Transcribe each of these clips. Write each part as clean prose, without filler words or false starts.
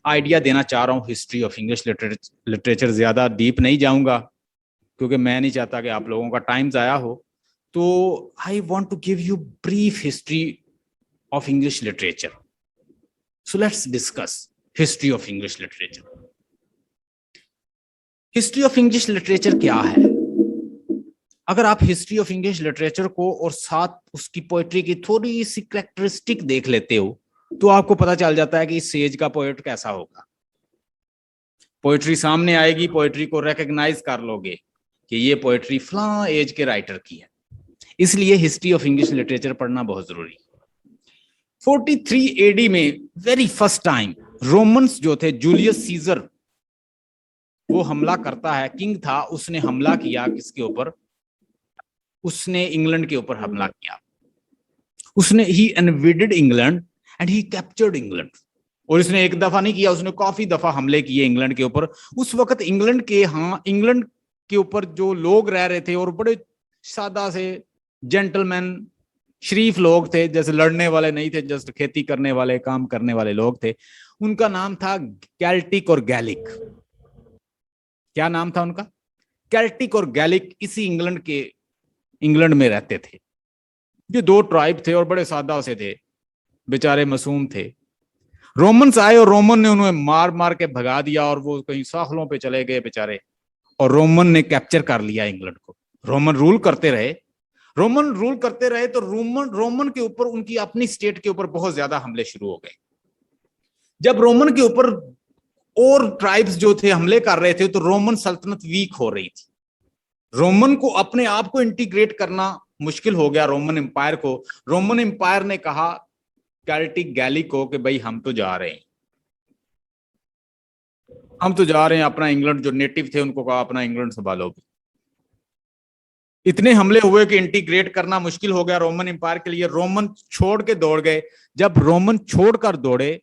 Idea देना चाह रहा हूँ हिस्ट्री ऑफ इंग्लिश लिटरेचर। ज्यादा डीप नहीं जाऊंगा क्योंकि मैं नहीं चाहता कि आप लोगों का टाइम जाया हो। तो I want to give you brief history of English literature. So let's discuss history of English literature. History of English literature क्या है? अगर आप हिस्ट्री ऑफ इंग्लिश लिटरेचर को और साथ उसकी पोएट्री की थोड़ी सी कैरेक्टरिस्टिक देख लेते हो तो आपको पता चल जाता है कि इस एज का पोएट कैसा होगा। पोएट्री सामने आएगी, पोएट्री को रिकॉग्नाइज कर लोगे कि ये पोएट्री फलां एज के राइटर की है। इसलिए हिस्ट्री ऑफ इंग्लिश लिटरेचर पढ़ना बहुत जरूरी। 43 एडी में वेरी फर्स्ट टाइम रोमन्स जो थे, जूलियस सीजर, वो हमला करता है। किंग था, उसने हमला किया किसके ऊपर? उसने इंग्लैंड के ऊपर हमला किया। उसने he invaded England and he captured England. और इसने एक दफा नहीं किया, उसने काफी दफा हमले किए इंग्लैंड के ऊपर। उस वक्त इंग्लैंड के ऊपर जो लोग रह रहे थे और बड़े सादा से जेंटलमैन शरीफ लोग थे, जैसे लड़ने वाले नहीं थे, जस्ट खेती करने वाले, काम करने वाले लोग थे। उनका नाम था कैल्टिक और गैलिक। क्या नाम था उनका? कैल्टिक और गैलिक। इसी इंग्लैंड में रहते थे। ये दो ट्राइब थे और बड़े सादा से थे, बेचारे मासूम थे। रोमन्स आए और रोमन ने उन्हें मार मार के भगा दिया और वो कहीं साखलों पे चले गए बेचारे। और रोमन ने कैप्चर कर लिया इंग्लैंड को। रोमन रूल करते रहे तो रोमन के ऊपर, उनकी अपनी स्टेट के ऊपर बहुत ज्यादा हमले शुरू हो गए। जब रोमन के ऊपर और ट्राइब्स जो थे हमले कर रहे थे तो रोमन सल्तनत वीक हो रही थी। रोमन को अपने आप को इंटीग्रेट करना मुश्किल हो गया रोमन एम्पायर को। रोमन एम्पायर ने कहा कैल्टिक गैलिक को कि भाई हम तो जा रहे हैं अपना इंग्लैंड, जो नेटिव थे उनको कहा अपना इंग्लैंड संभालो। इतने हमले हुए कि इंटीग्रेट करना मुश्किल हो गया रोमन एम्पायर के लिए। रोमन छोड़ के दौड़ गए। जब रोमन छोड़कर दौड़े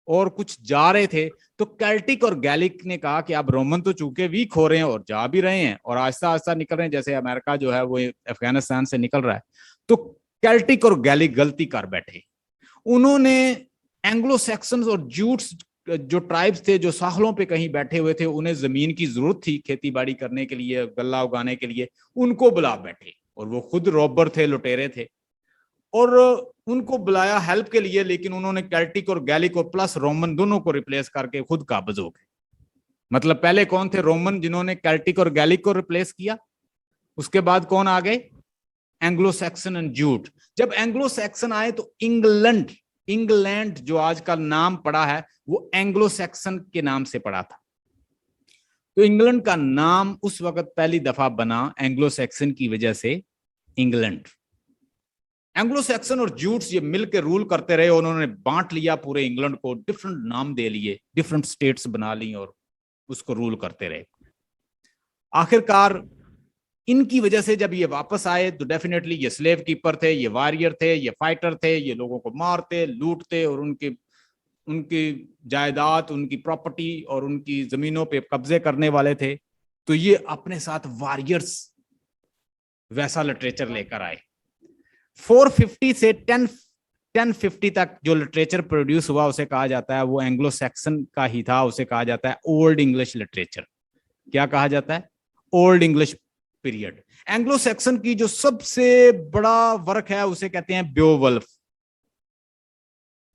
और कुछ जा रहे थे तो कैल्टिक और गैलिक ने कहा कि अब रोमन तो चूंकि वीक हो रहे हैं और जा भी रहे हैं और आहिस्ता आहिस्ता निकल रहे हैं, जैसे अमेरिका जो है वो अफगानिस्तान से निकल रहा है, तो कैल्टिक और गैलिक गलती कर बैठे। उन्होंने एंग्लो सैक्सन्स और जूट्स जो ट्राइब्स थे, जो साहलों पे कहीं बैठे हुए थे, उन्हें जमीन की जरूरत थी खेती बाड़ी करने के लिए, गल्ला उगाने के लिए, उनको बुला बैठे। और वो खुद रॉबर थे, लुटेरे थे, और उनको बुलाया हेल्प के लिए। लेकिन उन्होंने कैल्टिक और गैलिक और प्लस रोमन दोनों को रिप्लेस करके खुद काबिज हो गए। मतलब पहले कौन थे? रोमन, जिन्होंने कैल्टिक और गैलिक को रिप्लेस किया। उसके बाद कौन आ गए? Anglo Saxon and jute. जब एंग्लो सैक्सन आए तो इंग्लैंड जो आज का नाम पड़ा है वो एंग्लो सैक्सन के नाम से पड़ा था। तो इंग्लैंड का नाम उस वक्त पहली दफा बना एंग्लो सैक्सन की वजह से इंग्लैंड। एंग्लो सैक्सन और जूट्स ये मिलकर रूल करते रहे। उन्होंने बांट लिया पूरे इंग्लैंड को, डिफरेंट नाम दे लिए, डिफरेंट स्टेट्स बना ली और उसको रूल करते रहे। आखिरकार इनकी वजह से जब ये वापस आए तो डेफिनेटली ये स्लेव कीपर थे, ये वॉरियर थे, ये फाइटर थे, ये लोगों को मारते, लूटते और उनकी जायदाद, उनकी प्रॉपर्टी और उनकी जमीनों पे कब्जे करने वाले थे। तो ये अपने साथ वॉरियर्स वैसा लिटरेचर लेकर आए। 450 से 1050 तक जो लिटरेचर प्रोड्यूस हुआ उसे कहा जाता है, वो एंग्लो सैक्सन का ही था। उसे कहा जाता है ओल्ड इंग्लिश लिटरेचर। क्या कहा जाता है? Old English period. Anglo Saxon की जो सबसे बड़ा वर्क है उसे कहते हैं बेओवल्फ।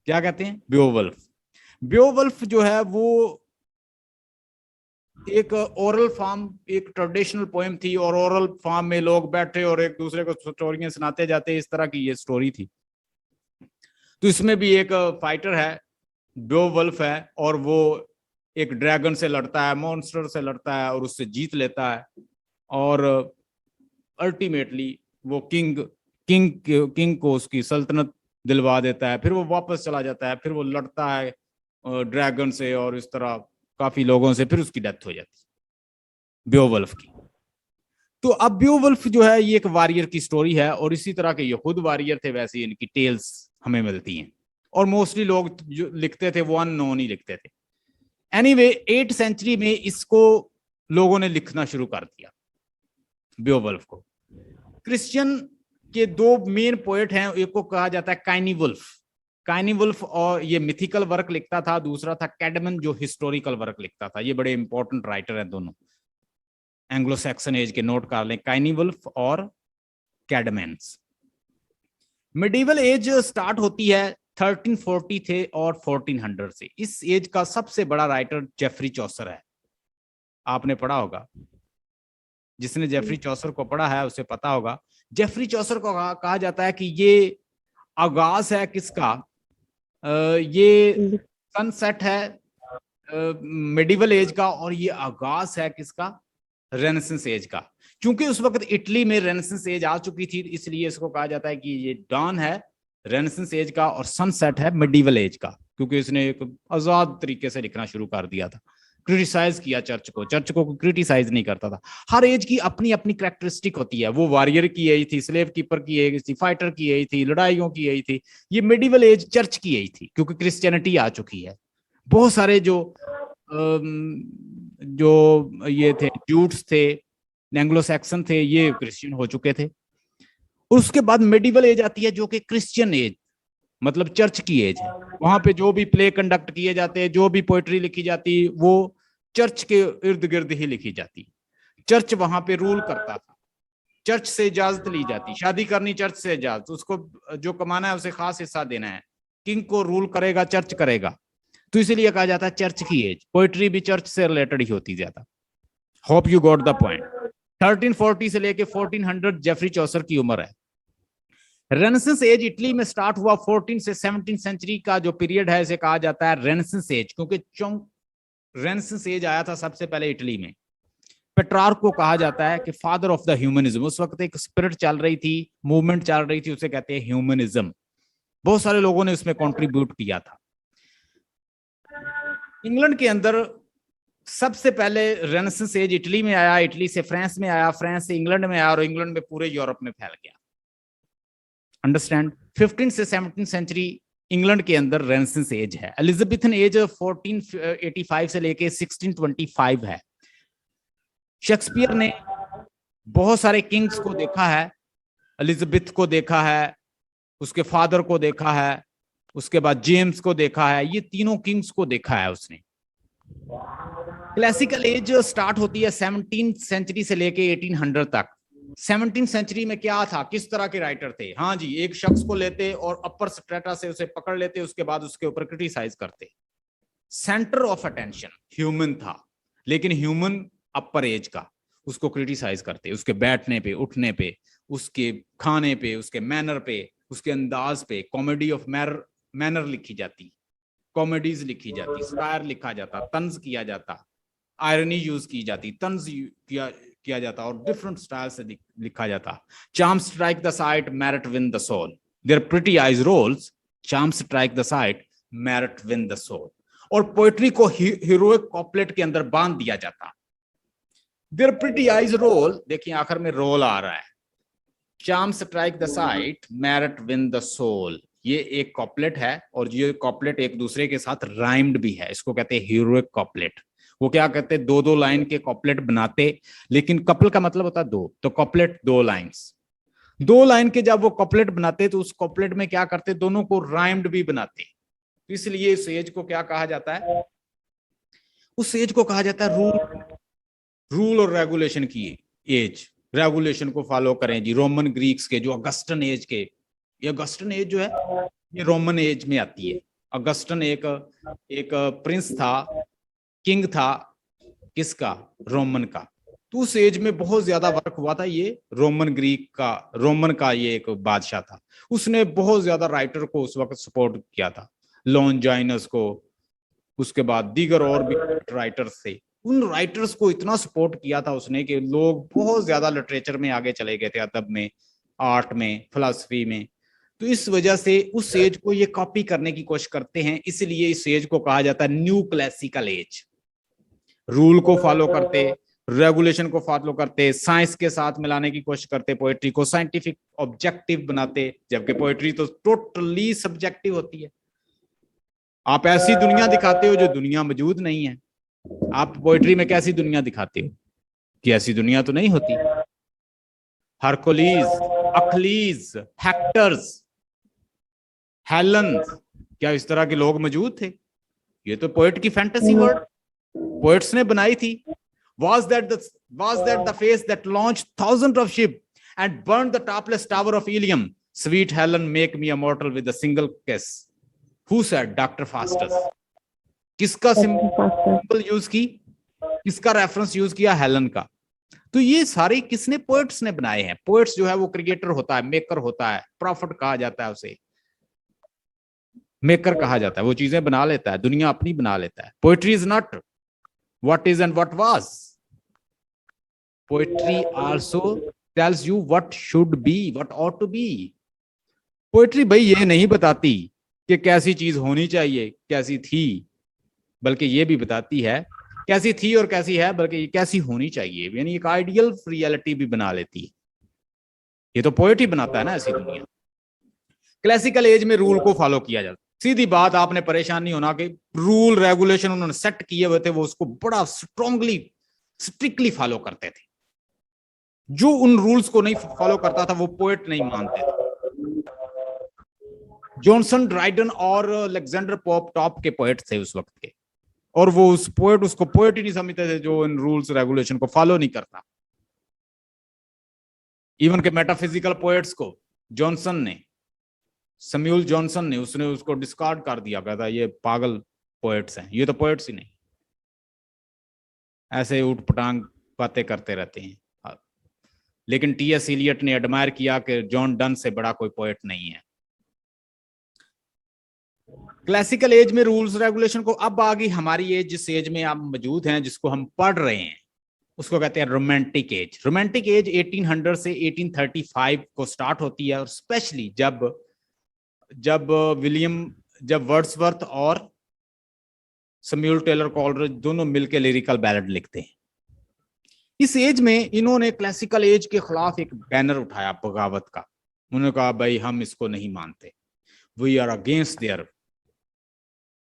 क्या कहते हैं? बेओवल्फ। बेओवल्फ जो है वो एक ओरल फॉर्म, एक ट्रेडिशनल पोएम थी, और ओरल फॉर्म में लोग बैठे और एक दूसरे को स्टोरियां सुनाते जाते, इस तरह की ये स्टोरी थी। तो इसमें भी एक फाइटर है, बेओवल्फ है, और वो एक ड्रैगन से लड़ता है, मॉन्स्टर से लड़ता है और उससे जीत लेता है। और अल्टीमेटली वो किंग को उसकी सल्तनत दिलवा देता है। फिर वो वापस चला जाता है, फिर वो लड़ता है ड्रैगन से और इस तरह काफी लोगों से, फिर उसकी डेथ हो जाती है बेओवल्फ की। तो अब बेओवल्फ जो है ये एक वॉरियर की स्टोरी है, और इसी तरह के ये खुद वॉरियर थे, वैसे इनकी टेल्स हमें मिलती हैं। और मोस्टली लोग जो लिखते थे वो अननोन ही लिखते थे। एनीवे 8th सेंचुरी में इसको लोगों ने लिखना शुरू कर दिया, बेओवल्फ को। क्रिश्चियन के दो मेन पोएट हैं, एक को कहा जाता है काइनी वुल्फ, काइनीवुल्फ और ये मिथिकल वर्क लिखता था, दूसरा था कैडमन जो हिस्टोरिकल वर्क लिखता था। ये बड़े इंपॉर्टेंट राइटर हैं दोनों, एंग्लो सैक्सन एज के, नोट कर लें, काइनीवुल्फ और कैडमेंस। मिडिवल एज स्टार्ट होती है 1340 थे और 1400 से। इस एज का सबसे बड़ा राइटर जेफरी चौसर है, आपने पढ़ा होगा, जिसने जेफरी चौसर को पढ़ा है उसे पता होगा। जेफरी चौसर को कहा जाता है कि ये आगाज है किसका, ये सनसेट है मिडिवल एज का, और ये आगाज है किसका, रेनेसेंस एज का। क्योंकि उस वक्त इटली में रेनेसेंस एज आ चुकी थी, इसलिए इसको कहा जाता है कि ये डॉन है रेनेसेंस एज का और सनसेट है मिडिवल एज का, क्योंकि इसने एक आजाद तरीके से लिखना शुरू कर दिया था, क्रिटिसाइज किया चर्च को क्रिटिसाइज नहीं करता था। हर एज की अपनी अपनी कैरेक्टरिस्टिक होती है, वो वॉरियर की एज थी, स्लेव कीपर की एज थी, फाइटर की एज थी, लड़ाइयों की एज थी। ये मिडिवल एज चर्च की एज थी, क्योंकि क्रिश्चियनिटी आ चुकी है। बहुत सारे जो ये थे जूट्स थे, एंग्लो सैक्सन थे, ये क्रिश्चियन हो चुके थे। उसके बाद मिडिवल एज आती है जो कि क्रिश्चियन एज, मतलब चर्च की एज है। वहां पे जो भी प्ले कंडक्ट किए जाते, जो भी पोएट्री लिखी जाती, वो चर्च के इर्द गिर्द ही लिखी जाती। चर्च वहां पे रूल करता था, चर्च से इजाजत ली जाती, शादी करनी चर्च से इजाजत, उसको जो कमाना है उसे खास हिस्सा देना है, किंग को रूल करेगा चर्च करेगा। तो इसीलिए कहा जाता है चर्च की एज। पोएट्री भी चर्च से रिलेटेड ही होती ज्यादा। Hope you got the point. 1340 से लेके 1400 जेफरी चौसर की उम्र है। रेनेसेंस एज इटली में स्टार्ट हुआ 14 से 17 सेंचुरी का जो पीरियड है इसे कहा जाता है रेनेसेंस एज, क्योंकि रेनेसेंस एज आया था सबसे पहले इटली में। पेट्रार्क को कहा जाता है कि फादर ऑफ द ह्यूमनिज्म। उस वक्त एक स्पिरिट चल रही थी, मूवमेंट चल रही थी, उसे कहते हैं ह्यूमनिज्म। बहुत सारे लोगों ने उसमें कंट्रीब्यूट किया था। इंग्लैंड के अंदर सबसे पहले रेनेसेंस एज इटली में आया, इटली से फ्रांस में आया, फ्रांस से इंग्लैंड में आया और इंग्लैंड में पूरे यूरोप में फैल गया। अंडरस्टैंड। 15 से 17 सेंचुरी इंग्लैंड के अंदर रेनेसेंस एज है। एलिजाबेथन एज 1485 से लेके 1625 है। शेक्सपियर ने बहुत सारे किंग्स को देखा है, एलिजाबेथ को देखा है, उसके फादर को देखा है, उसके बाद जेम्स को देखा है, ये तीनों किंग्स को देखा है उसने। क्लासिकल एज स्टार्ट होती है 17 सेंचुरी से लेके 1800 तक। 17 सेंचुरी में क्या था, किस तरह के राइटर थे? हाँ जी, एक शख्स को लेते और अपर स्ट्रेटा से उसे पकड़ लेते, उसके बाद उसके ऊपर क्रिटिसाइज करते। सेंटर ऑफ अटेंशन ह्यूमन था, लेकिन ह्यूमन अपर एज का, उसको क्रिटिसाइज करते, उसके बैठने पे, उठने पे, उसके खाने पे, उसके मैनर पे, उसके अंदाज पे। कॉमेडी ऑफ मैनर लिखी जाती, कॉमेडीज लिखी जाती, स्टायर लिखा जाता, तंज किया जाता, आयरनी यूज की जाती, तंज किया जाता और डिफरेंट स्टाइल से लिखा जाता। Charm strike the sight, merit win the soul. There pretty eyes rolls, charm strike the sight, merit win the soul. और पोएट्री को हीरोइक कॉपलेट के अंदर बांध दिया जाता। देयर प्रिटी आइज रोल, देखिए आखिर में रोल आ रहा है, charm strike the sight, merit win the soul. ये एक कॉपलेट है और ये कॉपलेट एक दूसरे के साथ राइम्ड भी है, इसको कहते हैं हीरोइक कॉपलेट। वो क्या कहते हैं, दो दो लाइन के कॉपलेट बनाते, लेकिन कपल का मतलब होता है दो, तो कॉपलेट दो लाइंस, दो लाइन के जब वो कॉपलेट बनाते तो उस कॉपलेट में क्या करते, दोनों को राइम्ड भी बनाते। तो इसलिए इस एज को क्या कहा जाता है, उस एज को कहा जाता है रूल और रेगुलेशन की एज। रेगुलेशन को फॉलो करें जी। रोमन ग्रीक्स के जो अगस्टन एज के, ये अगस्टन एज जो है ये रोमन एज में आती है। अगस्टन एक प्रिंस था, किंग था, किसका, रोमन का। तो उस एज में बहुत ज्यादा वर्क हुआ था। ये रोमन का ये एक बादशाह था, उसने बहुत ज्यादा राइटर को उस वक्त सपोर्ट किया था, लॉन्जाइनस को, उसके बाद दीगर और भी राइटर्स थे। उन राइटर्स को इतना सपोर्ट किया था उसने कि लोग बहुत ज्यादा लिटरेचर में आगे चले गए थे, अदब में, आर्ट में, फिलॉसफी में। तो इस वजह से उस एज को ये कॉपी करने की कोशिश करते हैं, इसलिए इस एज को कहा जाता है न्यू क्लासिकल एज। रूल को फॉलो करते, रेगुलेशन को फॉलो करते, साइंस के साथ मिलाने की कोशिश करते, पोएट्री को साइंटिफिक ऑब्जेक्टिव बनाते, जबकि पोएट्री तो टोटली सब्जेक्टिव होती है। आप ऐसी दुनिया दिखाते हो जो दुनिया मौजूद नहीं है। आप पोएट्री में कैसी दुनिया दिखाते हो कि ऐसी दुनिया तो नहीं होती। हरकुलीज, अखलीज, हेक्टर्स, हेलन, क्या इस तरह के लोग मौजूद थे? ये तो पोएट की फैंटेसी वर्ल्ड पोएट्स ने बनाई थी। Was that the face that launched thousands of ship and burned the topless tower of Ilium? Sweet Helen, make me immortal with a single kiss. Who said? Dr. Faustus. किसका symbol use की, किसका reference use किया? Helen का। तो ये सारी किसने? Poets ने बनाए हैं। पोएट्स जो है वो क्रिएटर होता है, मेकर होता है, प्रॉफिट कहा जाता है उसे, मेकर कहा जाता है, वो चीजें बना लेता है, दुनिया अपनी बना लेता है। Poetry is not what is and what was. Poetry also tells you what should be, what ought to be. Poetry भाई ये नहीं बताती कि कैसी चीज होनी चाहिए, कैसी थी, बल्कि ये भी बताती है कैसी थी और कैसी है, बल्कि कैसी होनी चाहिए, यानी एक आइडियल रियलिटी भी बना लेती है। ये तो पोएट ही बनाता है ना ऐसी दुनिया। क्लासिकल एज में रूल को फॉलो किया जाता, सीधी बात, आपने परेशान नहीं होना कि रूल रेगुलेशन उन्होंने सेट किए हुए थे, वो उसको बड़ा स्ट्रांगली स्ट्रिक्टली फॉलो करते थे। जो उन रूल्स को नहीं फॉलो करता था वो पोएट नहीं मानते थे। जॉनसन, ड्राइडन और अलेक्जेंडर पोप टॉप के पोएट थे उस वक्त के, और वो उसको पोएट ही नहीं समझते थे जो इन रूल्स रेगुलेशन को फॉलो नहीं करता। इवन के मेटाफिजिकल पोएट्स को जॉनसन ने, सैमुअल जॉनसन ने, उसने उसको डिस्कार्ड कर दिया, कहता ये पागल पोएट्स हैं, ये तो पोएट्स ही नहीं, ऐसे उठपटांग बातें करते रहते हैं। लेकिन टी.एस. इलियट ने एडमायर किया कि जॉन डन से बड़ा कोई पोएट नहीं है। क्लासिकल एज में रूल्स रेगुलेशन को, अब आ गई हमारी एज, जिस एज में आप मौजूद हैं, जिसको हम पढ़ रहे हैं, उसको कहते हैं रोमांटिक एज। रोमांटिक एज 1800 से 1835 को स्टार्ट होती है, और स्पेशली जब वर्ड्सवर्थ और सैमुअल टेलर कॉलरिज दोनों मिलकर लिरिकल बैलेड लिखते हैं। इस एज में इन्होंने क्लासिकल एज के खिलाफ एक बैनर उठाया बगावत का। उन्होंने कहा भाई हम इसको नहीं मानते, we are against their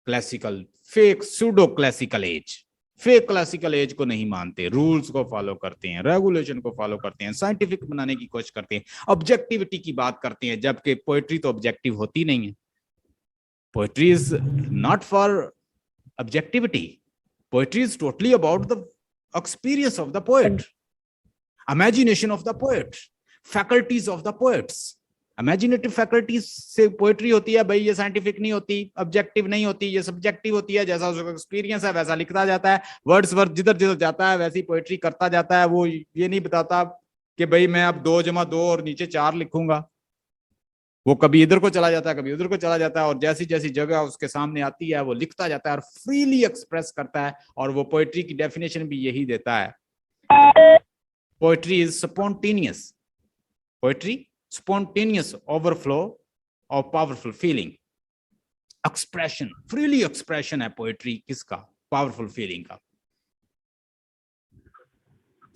classical fake pseudo classical age. Fake classical age को नहीं मानते, रूल्स को फॉलो करते हैं, रेगुलेशन को फॉलो करते हैं, साइंटिफिक बनाने की कोशिश करते हैं, ऑब्जेक्टिविटी की बात करते हैं, जबकि पोएट्री तो ऑब्जेक्टिव होती नहीं है। Poetry is not for objectivity, poetry is totally about the experience of the poet, imagination of the poet, faculties of the poets. Imaginative faculties से पोएट्री होती है भाई, ये साइंटिफिक नहीं होती, ऑब्जेक्टिव नहीं होती, ये सब्जेक्टिव होती है। जैसा उसका एक्सपीरियंस है वैसा लिखता जाता है। वर्ड्सवर्थ जिधर जिधर जाता है वैसी पोएट्री करता जाता है। वो ये नहीं बताता कि भाई मैं अब 2+2 और नीचे 4 लिखूंगा। वो कभी इधर को चला जाता है, कभी उधर को चला जाता है, और जैसी जैसी जगह उसके सामने आती है वो लिखता जाता है और फ्रीली एक्सप्रेस करता है। और वो पोएट्री की डेफिनेशन भी यही देता है, poetry is spontaneous, poetry spontaneous overflow of powerful feeling, expression, freely expression है पोएट्री किसका? पावरफुल फीलिंग का।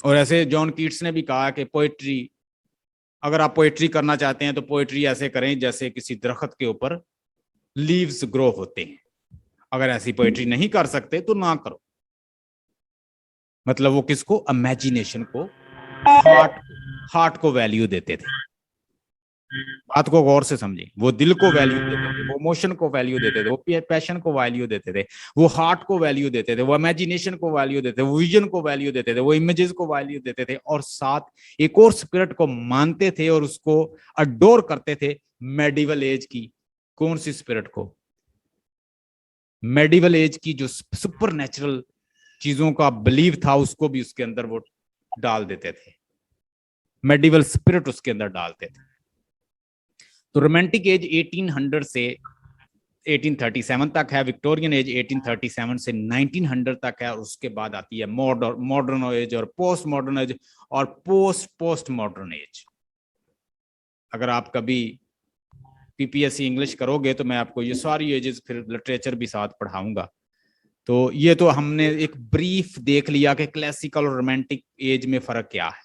और ऐसे जॉन कीट्स ने भी कहा कि पोएट्री, अगर आप पोएट्री करना चाहते हैं तो पोएट्री ऐसे करें जैसे किसी दरख्त के ऊपर लीव्स ग्रो होते हैं। अगर ऐसी पोएट्री नहीं कर सकते तो ना करो। मतलब वो किसको? इमेजिनेशन को, हार्ट को वैल्यू देते थे। बात को गौर से समझिए, वो दिल को वैल्यू देते थे, वो इमोशन को वैल्यू देते थे, वो पैशन को वैल्यू देते थे, वो हार्ट को वैल्यू देते थे, वो इमेजिनेशन को वैल्यू देते थे, वो विजन को वैल्यू देते थे, वो इमेजेस को वैल्यू देते थे, और साथ एक और स्पिरिट को मानते थे और उसको अडोर करते थे, मेडिवल एज की। कौन सी स्पिरिट को? मेडिवल एज की, जो सुपर नेचुरल चीजों का बिलीव था उसको भी उसके अंदर वो डाल देते थे, मेडिवल स्पिरिट उसके अंदर डालते थे। तो रोमांटिक एज 1800 से 1837 तक है, विक्टोरियन एज 1837 से 1900 तक है, और उसके बाद आती है मॉडर्न एज और पोस्ट मॉडर्न एज और पोस्ट मॉडर्न एज। अगर आप कभी पीपीएससी इंग्लिश करोगे तो मैं आपको ये सारी एजेस, फिर लिटरेचर भी साथ पढ़ाऊंगा। तो ये तो हमने एक ब्रीफ देख लिया कि क्लासिकल और रोमांटिक एज में फर्क क्या है।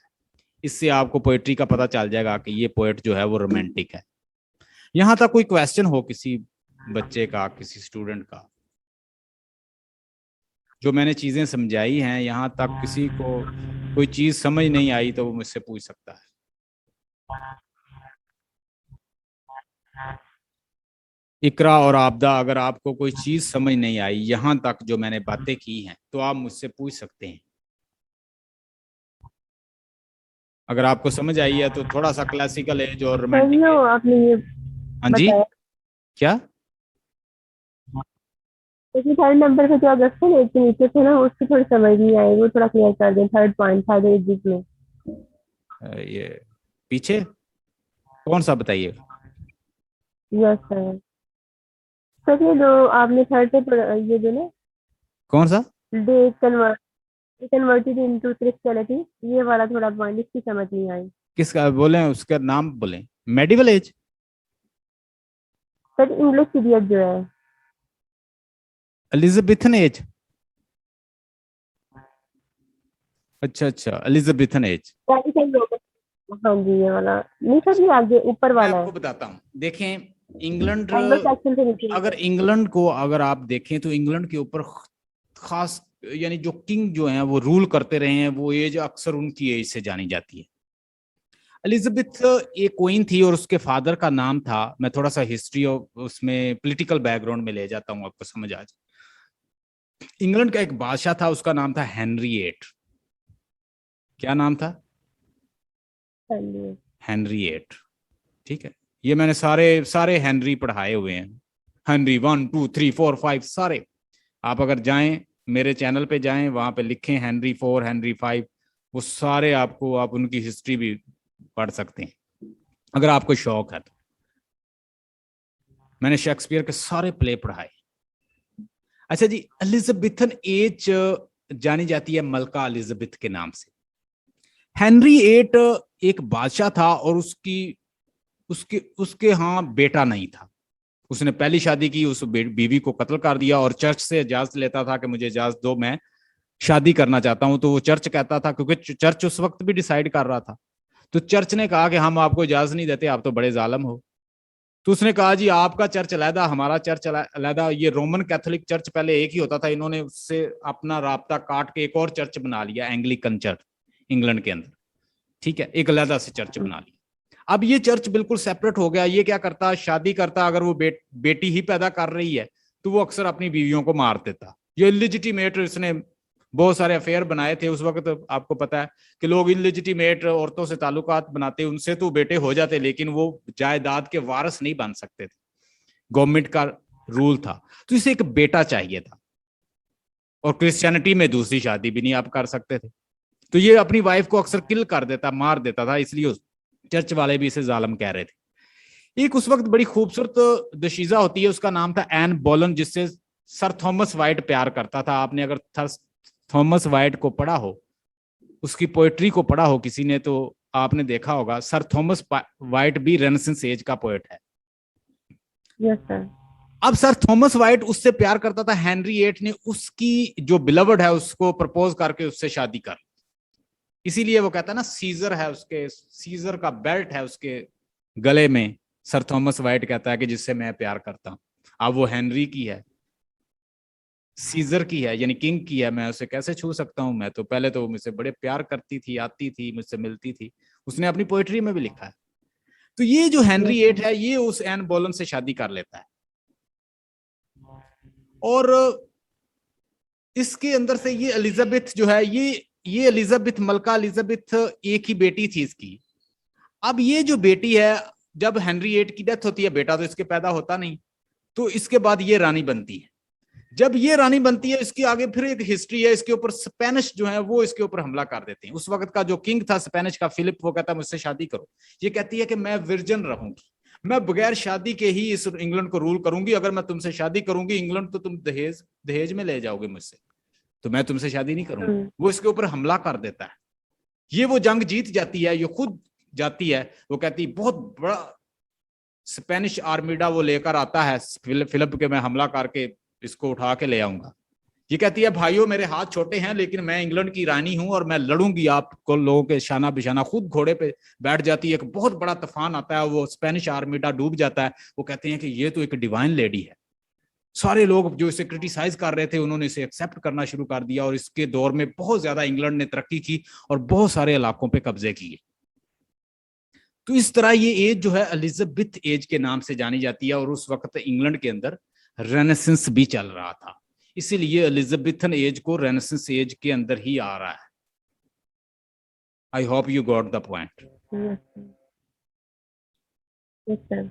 इससे आपको पोएट्री का पता चल जाएगा कि ये पोएट जो है वो रोमांटिक है। यहां तक कोई क्वेश्चन हो किसी बच्चे का, किसी स्टूडेंट का? जो मैंने चीजें समझाई हैं, यहां तक किसी को कोई चीज समझ नहीं आई तो वो मुझसे पूछ सकता है। इकरा और आपदा, अगर आपको कोई चीज समझ नहीं आई यहां तक जो मैंने बातें की हैं तो आप मुझसे पूछ सकते हैं। अगर आपको समझ आई है तो थोड़ा सा क्लासिकल एज और सर रोमांटिक जो एज। आपने ये हाँ जी। बताया, क्या? क्योंकि थर्ड नंबर पे जो अगस्त्यन एज के नीचे थे ना, उसकी थोड़ी समझ नहीं आई, वो थोड़ा क्लियर कर दें, थर्ड पॉइंट थर्ड एज में। ये पीछे कौन सा बताइए? Yes sir. सर ये जो आपने थर्ड पे ये जो ना, कौन सा? डे कन्वर्टेड इनटू क्रिस्टियनिटी, ये वाला थोड़ा पॉइंट इसकी समझ नहीं आई। किसका बोले, उसका नाम बोले। Medieval age. Sir English period जो है। Elizabethan age. अच्छा अच्छा, एलिजाबेथन एज। रैडिकल रोमन, हाँ जी ये वाला नहीं सर, ये आगे ऊपर मैं वाला आपको है, बताता हूँ, देखें। इंग्लैंड, एंग्लो सैक्सन से नीचे अगर नीचे। इंग्लैंड को अगर आप देखें तो इंग्लैंड के ऊपर खास, यानी जो किंग जो हैं वो रूल करते रहे हैं, वो एज अक्सर उनकी एज से जानी जाती है। एलिजाबेथ एक क्वीन थी और उसके फादर का नाम था, मैं थोड़ा सा हिस्ट्री और उसमें पॉलिटिकल बैकग्राउंड में ले जाता हूँ आपको समझ आ जाए। इंग्लैंड का एक बादशाह था, उसका नाम था हेनरी एट। क्या नाम था? हाँ जी। Henry eight. ठीक है। ये मैंने सारे सारे हेनरी पढ़ाए हुए हैं। हेनरी 1 2 3 4 5 सारे। आप अगर जाएं, मेरे चैनल पे जाएं, वहां पे लिखें हेनरी 4 हेनरी 5, वो सारे आपको, आप उनकी हिस्ट्री भी पढ़ सकते हैं अगर आपको शौक है तो। मैंने शेक्सपियर के सारे प्ले पढ़ाए। अच्छा जी, एलिजाबेथन एज जानी जाती है मलका एलिजाबेथ के नाम से। हेनरी एट एक बादशाह था और उसकी उसके उसके यहाँ बेटा नहीं था। उसने पहली शादी की, उस बीवी को कत्ल कर दिया और चर्च से इजाजत लेता था कि मुझे इजाजत दो, मैं शादी करना चाहता हूं। तो वो चर्च कहता था, क्योंकि चर्च उस वक्त भी डिसाइड कर रहा था, तो चर्च ने कहा कि हम आपको इजाजत नहीं देते, आप तो बड़े जालिम हो। तो उसने कहा जी आपका चर्च अलहदा, हमारा चर्च अलहदा। ये रोमन कैथोलिक चर्च पहले एक ही होता था, इन्होंने उससे अपना राब्ता काट के एक और चर्च बना लिया, एंग्लिकन चर्च, इंग्लैंड के अंदर। ठीक है, एक अलहदा से चर्च बना लिया। अब ये चर्च बिल्कुल सेपरेट हो गया। ये क्या करता, शादी करता, अगर वो बेटी ही पैदा कर रही है तो वो अक्सर अपनी बीवियों को मार देता। ये इलिजिटिमेट, इसने बहुत सारे अफेयर बनाए थे उस वक्त। आपको पता है कि लोग इलिजिटिमेट औरतों से ताल्लुकात बनाते, उनसे तो बेटे हो जाते लेकिन वो जायदाद के वारिस नहीं बन सकते थे। गवर्नमेंट का रूल था। तो इसे एक बेटा चाहिए था, और क्रिश्चियनिटी में दूसरी शादी भी नहीं आप कर सकते थे। तो ये अपनी वाइफ को अक्सर किल कर देता, मार देता था, इसलिए चर्च वाले भी इसे जालम कह रहे थे। एक उस वक्त बड़ी खूबसूरत दशीजा होती है, उसका नाम था एन बोलन, जिससे सर थॉमस वाइट प्यार करता था। आपने अगर थॉमस वाइट को पढ़ा हो, उसकी पोएट्री को पढ़ा हो किसी ने, तो आपने देखा होगा सर थॉमस वाइट भी रेनेसेंस एज का पोएट है। Yes sir. अब सर थॉमस वाइट उससे प्यार करता था, हेनरी एट ने उसकी जो बिलवड है उसको प्रपोज करके उससे शादी कर। इसीलिए वो कहता है ना, सीजर है उसके, सीजर का बेल्ट है उसके गले में। सर थॉमस वाइट कहता है कि जिससे मैं प्यार करता हूं, अब वो हेनरी की है, सीजर की है, यानी किंग की है, मैं उसे कैसे छू सकता हूं? मैं तो पहले तो मुझसे बड़े प्यार करती थी, आती थी, मुझसे मिलती थी। उसने अपनी पोएट्री में भी लिखा है। तो ये जो यस हेनरी एट सर। है, ये उस एन बोलन से शादी कर लेता है। और इसके अंदर से ये एलिजाबेथ जो है, ये एलिजाबेथ, मलका एलिजाबेथ एक ही बेटी थी इसकी। अब ये जो बेटी है, जब हेनरी एट की डेथ होती है, बेटा तो इसके पैदा होता नहीं, तो इसके बाद ये रानी बनती है। जब ये रानी बनती है, इसकी आगे फिर एक हिस्ट्री है, इसके ऊपर स्पेनिश जो है वो इसके ऊपर हमला कर देते हैं। उस वक्त का जो किंग था स्पेनिश का, फिलिप, वो कहता है मुझसे शादी करो। ये कहती है कि मैं विर्जन रहूंगी, मैं बगैर शादी के ही इस इंग्लैंड को रूल करूंगी। अगर मैं तुमसे शादी करूंगी इंग्लैंड, तो तुम दहेज दहेज में ले जाओगे मुझसे, तो मैं तुमसे शादी नहीं करूंगी। वो इसके ऊपर हमला कर देता है। ये वो जंग जीत जाती है, ये खुद जाती है। वो कहती है बहुत बड़ा स्पेनिश आर्मीडा वो लेकर आता है फिलिप के, मैं हमला करके इसको उठा के ले आऊंगा। ये कहती है भाइयों मेरे हाथ छोटे हैं लेकिन मैं इंग्लैंड की रानी हूं और मैं लड़ूंगी आपको लोगों के शाना बिशाना। खुद घोड़े पे बैठ जाती है, एक बहुत बड़ा तूफान आता है, वो स्पेनिश आर्मीडा डूब जाता है। वो कहते हैं कि ये तो एक डिवाइन लेडी है। सारे लोग जो इसे क्रिटिसाइज कर रहे थे उन्होंने इसे एक्सेप्ट करना शुरू कर दिया, और इसके दौर में बहुत ज्यादा इंग्लैंड ने तरक्की की और बहुत सारे इलाकों पे कब्जे किए। तो इस तरह ये एज जो है एलिजाबेथ एज के नाम से जानी जाती है, और उस वक्त इंग्लैंड के अंदर रेनेसेंस भी चल रहा था, इसीलिए एलिजाबेथन एज को रेनेसेंस एज के अंदर ही आ रहा है। I hope you got the point. Yes, sir. Yes, sir.